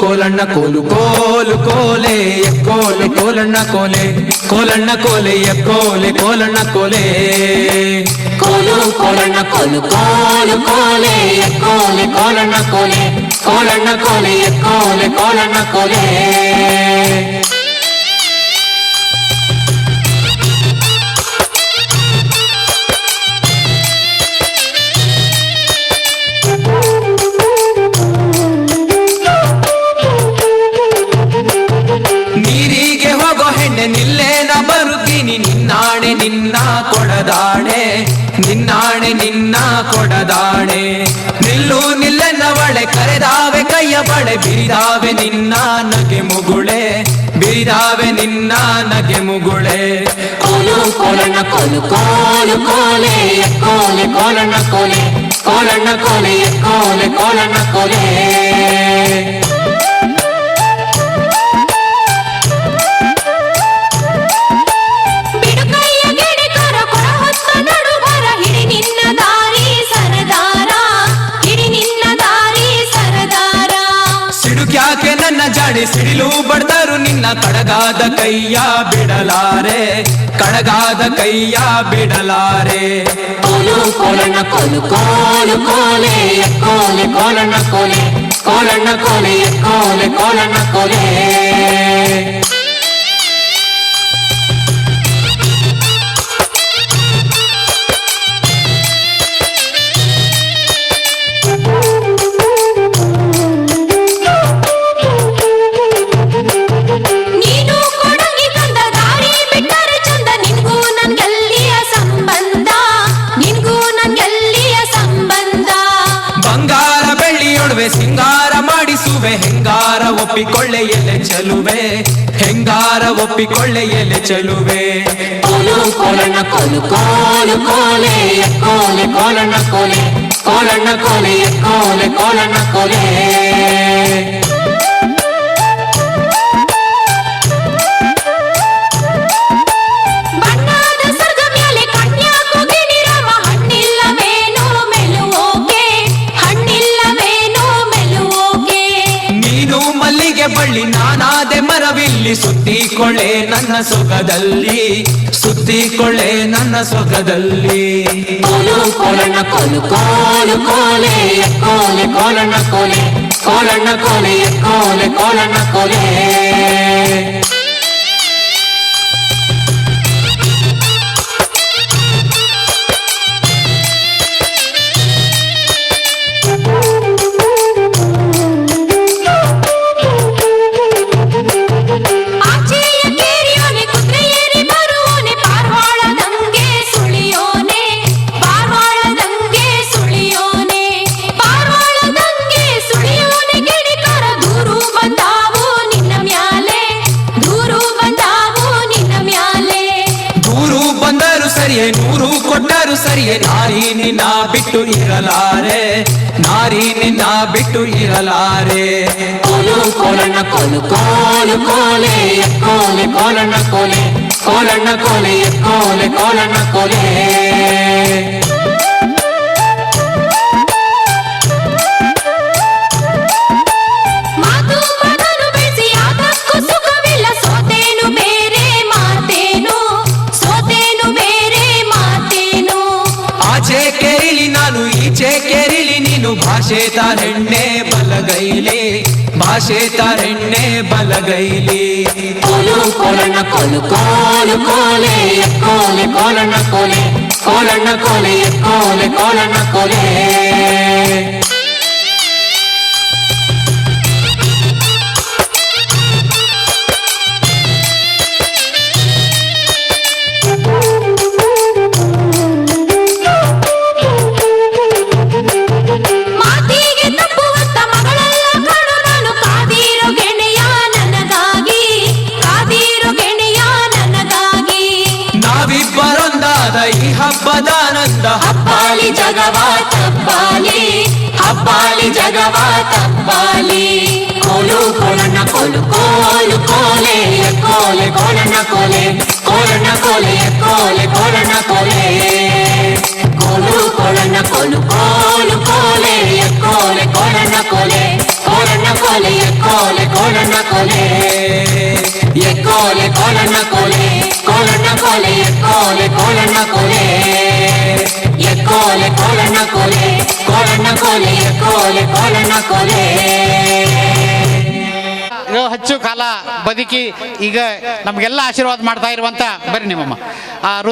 ಕೋಲಣ್ಣ ಕೋಲು ಕೋಲು ಕೋಲೆ ಕೋಲೆ ಕೋಲಣ್ಣ ಕೋಲೆ ಕೋಲಣ್ಣ ಕೋಲೆ ಕೋಲೆ ಕೋಲಣ್ಣ ಕೋಲೆ ಕೋಲು ಕೋಲಣ್ಣ ಕೋಲು ಕೋಲು ಕೋಲೆ ಕೋಲೆ ಕೋಲಣ್ಣ ಕೋಲೆ ಕೋಲಣ್ಣ ಕೋಲೆ ಕೋಲೆ ಕೋಲಣ್ಣ ಕೋಲೆ ನಿಲ್ಲೇನ ಬರುತ್ತೀನಿ ನಿನ್ನಾಣೆ ನಿನ್ನ ಕೊಡದಾಣೆ ನಿನ್ನಾಣೆ ನಿನ್ನ ಕೊಡದಾಣೆ ನಿಲ್ಲು ನಿಲ್ಲೆನ್ನವಳೆ ಕರೆದಾವೆ ಕೈಯ ಬಳೆ ಬಿರಿದಾವೆ ನಿನ್ನ ನಗೆ ಮುಗುಳೆ ಬಿರಿದಾವೆ ನಿನ್ನ ನಗೆ ಮುಗುಳೆ ಕೋಲು ಕೋಲಣ್ಣ ಕೋಲು ಕೋಲು ಕೋಲೆ ಕೋಲೆ ಕೋಲಣ್ಣ ಕೋಲೆ ಕೋಲಣ್ಣ ಕೋಲೆ ಕೋಲೆ ಕೋಲಣ್ಣ ಕೋಲೆ ಯಾಕೆ ನನ್ನ ಜಾಡಿ ಸಿಡಿಲು ಬಡ್ದರು ನಿನ್ನ ಕಡಗಾದ ಕೈಯ ಬಿಡಲಾರೆ ಕಡಗಾದ ಕೈಯ ಬಿಡಲಾರೆ ಕೋಲು ಕೋಲಣ್ಣ ಕೋಲು ಕೋಲು ಕೋಲೆ ಕೋಲೆ ಕೋಲಣ್ಣ ಕೋಲೆ ಕೋಲಣ್ಣ ಕೋಲೆ ಕೋಲೆ ಕೋಲಣ್ಣ ಕೋಲೆ ಸಿಂಗಾರ ಮಾಡಿಸುವೆ ಹೆಂಗಾರ ಒಪ್ಪಿಕೊಳ್ಳೆ ಎಲೆ ಚೆಲುವೆ ಹೆಂಗಾರ ಒಪ್ಪಿಕೊಳ್ಳೆ ಎಲೆ ಚೆಲುವೆ ಕೋಲು ಕೋಲಣ್ಣ ಕೋಲು ಕೋಲು ಕೋಲೆ ಕೋಲೆ ಕೋಲಣ್ಣ ಕೋಲೆ ಕೋಲಣ್ಣ ಕೋಲೆ ಕೋಲೆ ಕೋಲಣ್ಣ ಕೋಲೆ ಬಳ್ಳಿ ನಾನಾದೆ ಮರವಿಲ್ಲಿ ಸುತ್ತಿಕೊಳ್ಳೆ ನನ್ನ ಸೊಗದಲ್ಲಿ ಸುತ್ತಿಕೊಳ್ಳೆ ನನ್ನ ಸೊಗದಲ್ಲಿ ಕೋಲು ಕೋಲಣ್ಣ ಕೋಲು ಕೋಲು ಕೋಲೆ ಕೋಲೆ ಕೋಲಣ್ಣ ಕೋಲೆ ಕೋಲಣ್ಣ ಕೋಲೆ ಕೋಲೆ ಕೋಲಣ್ಣ ಕೋಲೆ ನೂರು ಕೊಟ್ಟರು ಸರಿಯೇ ನಾರಿ ನಿನ್ನ ಬಿಟ್ಟು ಇರಲಾರೆ ನಾರಿ ನಿನ್ನ ಬಿಟ್ಟು ಇರಲಾರೆ ಕೋಲು ಕೋಲಣ್ಣ ಕೋಲು ಕೋಲು ಕೋಲೆ ಕೋಲೆ ಕೋಲಣ್ಣ ಕೋಲೆ ಕೋಲಣ್ಣ ಕೋಲೆ ಕೋಲೆ ಕೋಲಣ್ಣ ಕೋಲೆ ಕೇರಿಲಿ ನೀನು ಭಾಷೆ ತಾರೆಣ್ಣೆ ಬಲಗೈಲಿ ಭಾಷೆ ತಾರೆಣ್ಣೆ ಬಲಗೈಲಿ ಕೋಲು ಕೋಲಣ್ಣ ಕೋಲು ಕೋಲು ಕೋಲೆ ಕೋಲೆ ಕೋಲಣ್ಣ ಕೋಲೆ ಕೋಲಣ್ಣ ಕೋಲೆ ಕೋಲೆ ಕೋಲಣ್ಣ ಕೋಲೆ ಈ ಹಬ್ಬದಾನಂದ ಹಬ್ಬಾಲಿ ಜಗವಾ ತಬ್ಬಾಲಿ ಹಬ್ಬಾಲಿ ಜಗವಾ ತಬ್ಬಾಲಿ ಕೋಲು ಕೋಲಣ್ಣ ಕೋಲು ಕೋಲು ಕೋಲೆ ಕೋಲೆ ಕೋಲಣ್ಣ ಕೋಲೆ ಕೋಲಣ್ಣ ಕೋಲೆ ಕೋಲೆ ಕೋಲಣ್ಣ ಕೋಲೆ ಕೋಲು ಕೋಲಣ್ಣ ಕೋಲು ಕೋಲು ಕೋಲೆ ಕೋಲೆ ಕೋಲಣ್ಣ ಕೋಲೆ ಕೋಲಣ್ಣ ಕೋಲೆ ಎಕ್ಕೋಲೆ ಕೋಲಣ್ಣ ಕೋಲೆ ಎಕ್ಕೋಲೆ ಕೋಲಣ್ಣ ಕೋಲೆ ಕೋಲಣ್ಣ ಕೋಲೆ ಎಕ್ಕೋಲೆ ಕೋಲಣ್ಣ ಕೋಲೆ ಎಕ್ಕೋಲೆ ಕೋಲಣ್ಣ ಕೋಲೆ ಕೋಲಣ್ಣ ಕೋಲೆ ಎಕ್ಕೋಲೆ ಕೋಲಣ್ಣ ಕೋಲೆ ಹೆಚ್ಚು ಕಾಲ ಬದುಕಿ ಈಗ ನಮಗೆಲ್ಲ ಆಶೀರ್ವಾದ ಮಾಡ್ತಾ ಇರುವಂತ ಬರ್ರಿ ನಿಮ್ಮಮ್ಮ ರುದ್ರ